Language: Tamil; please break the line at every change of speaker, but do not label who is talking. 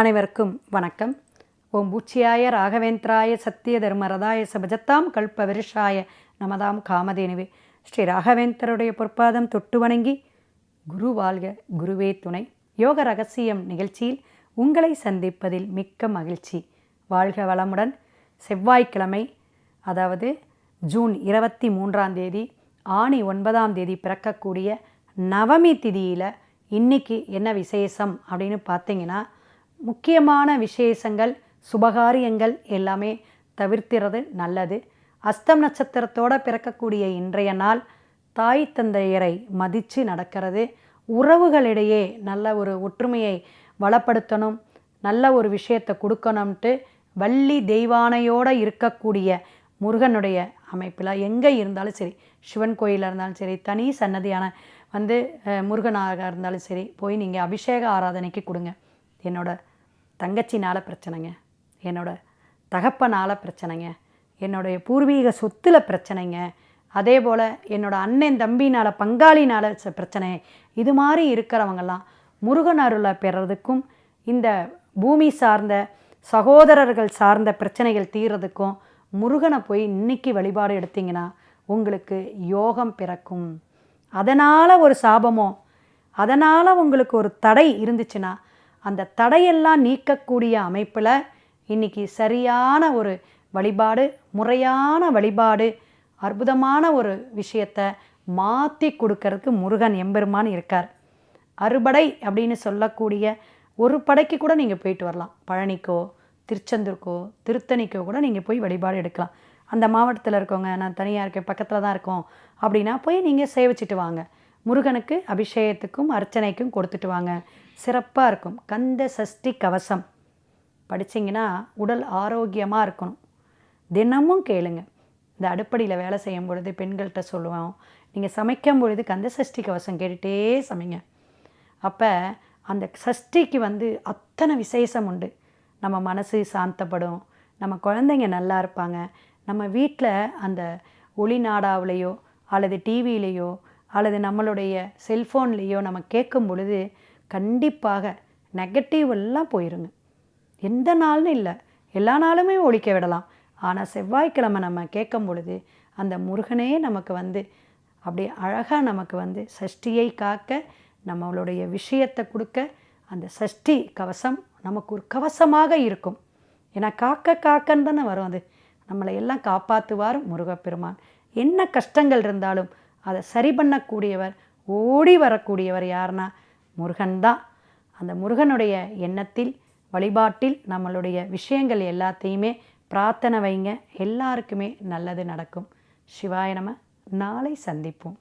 அனைவருக்கும் வணக்கம். ஓம் பூச்சியாய ராகவேந்திராய சத்திய தர்மரதாய சபஜத்தாம் கல்ப விருஷாய நமதாம் காமதேனுவே. ஸ்ரீ ராகவேந்தருடைய பொற்பாதம் தொட்டு வணங்கி குரு வாழ்க குருவே துணை. யோக ரகசியம் நிகழ்ச்சியில் உங்களை சந்திப்பதில் மிக்க மகிழ்ச்சி. வாழ்க வளமுடன். செவ்வாய்க்கிழமை, அதாவது ஜூன் 23 ஆணி 9 பிறக்கக்கூடிய நவமி திதியில் இன்றைக்கி என்ன விசேஷம் அப்படின்னு பார்த்தீங்கன்னா, முக்கியமான விசேஷங்கள் சுபகாரியங்கள் எல்லாமே தவிர்க்கிறது நல்லது. அஸ்தம் நட்சத்திரத்தோடு பிறக்கக்கூடிய இன்றைய நாள் தாய் தந்தையரை மதித்து நடக்கிறது. உறவுகளிடையே நல்ல ஒரு ஒற்றுமையை வளப்படுத்தணும், நல்ல ஒரு விஷயத்தை கொடுக்கணும்ட்டு வள்ளி தெய்வானையோடு இருக்கக்கூடிய முருகனுடைய அமைப்பில் எங்கே இருந்தாலும் சரி, சிவன் கோயிலாக இருந்தாலும் சரி, தனி சன்னதியான முருகனாக இருந்தாலும் சரி, போய் நீங்கள் அபிஷேக ஆராதனைக்கு கொடுங்க. என்னோட தங்கச்சினால் பிரச்சனைங்க, என்னோட தகப்பனால் பிரச்சனைங்க, என்னுடைய பூர்வீக சொத்தில் பிரச்சனைங்க, அதே போல் என்னோடய அண்ணன் தம்பினால் பங்காளினால் பிரச்சனை, இது மாதிரி இருக்கிறவங்கெல்லாம் முருகன் அருளை பெறதுக்கும் இந்த பூமி சார்ந்த சகோதரர்கள் சார்ந்த பிரச்சனைகள் தீர்றதுக்கும் முருகனை போய் இன்னைக்கு வழிபாடு எடுத்திங்கன்னா உங்களுக்கு யோகம் பிறக்கும். அதனால் ஒரு சாபமோ, அதனால் உங்களுக்கு ஒரு தடை இருந்துச்சுன்னா அந்த தடையெல்லாம் நீக்கக்கூடிய அமைப்பில் இன்றைக்கி சரியான ஒரு வழிபாடு, முறையான வழிபாடு, அற்புதமான ஒரு விஷயத்தை மாற்றி கொடுக்கறதுக்கு முருகன் எம்பெருமான் இருக்கார். அறுபடை அப்படின்னு சொல்லக்கூடிய ஒரு படைக்கு கூட நீங்கள் போயிட்டு வரலாம். பழனிக்கோ, திருச்செந்தூருக்கோ, திருத்தணிக்கோ கூட நீங்கள் போய் வழிபாடு எடுக்கலாம். அந்த மாவட்டத்தில் இருக்கவங்க, நான் தனியாக இருக்கேன், பக்கத்தில் தான் இருக்கோம் அப்படின்னா போய் நீங்கள் சேவிச்சிட்டு வாங்க. முருகனுக்கு அபிஷேகத்துக்கும் அர்ச்சனைக்கும் கொடுத்துட்டு வாங்க, சிறப்பாக இருக்கும். கந்த சஷ்டி கவசம் படிச்சிங்கன்னா உடல் ஆரோக்கியமாக இருக்கணும். தினமும் கேளுங்க. இந்த அடுப்படியில் வேலை செய்யும் பொழுது பெண்கள்கிட்ட சொல்லுவோம், நீங்கள் சமைக்கும் பொழுது கந்த சஷ்டி கவசம் கேட்டுகிட்டே சமைங்க. அப்போ அந்த சஷ்டிக்கு அத்தனை விசேஷம் உண்டு. நம்ம மனசு சாந்தப்படும், நம்ம குழந்தைங்க நல்லா இருப்பாங்க. நம்ம வீட்டில் அந்த ஒளி நாடாவிலையோ அல்லது டிவிலேயோ அல்லது நம்மளுடைய செல்ஃபோன்லேயோ நம்ம கேட்கும் பொழுது கண்டிப்பாக நெகட்டிவ் எல்லாம் போயிருங்க. எந்த நாள்னு இல்லை, எல்லா நாளுமே ஒழிக்க விடலாம். ஆனால் செவ்வாய்க்கிழமை நம்ம கேட்கும் பொழுது அந்த முருகனே நமக்கு அப்படியே அழகாக நமக்கு சஷ்டியை காக்க, நம்மளுடைய விஷயத்தை கொடுக்க, அந்த சஷ்டி கவசம் நமக்கு ஒரு கவசமாக இருக்கும். ஏன்னா காக்க காக்கன்னு தானே வரும். அது நம்மளை எல்லாம் காப்பாற்றுவார் முருகப்பெருமான். என்ன கஷ்டங்கள் இருந்தாலும் அதை சரி பண்ணக்கூடியவர், ஓடி வரக்கூடியவர் யாருன்னா முருகன் தான். அந்த முருகனுடைய எண்ணத்தில், வழிபாட்டில் நம்மளுடைய விஷயங்கள் எல்லாத்தையுமே பிரார்த்தனை வைங்க. எல்லாருக்குமே நல்லது நடக்கும். சிவாய நம. நாளை சந்திப்போம்.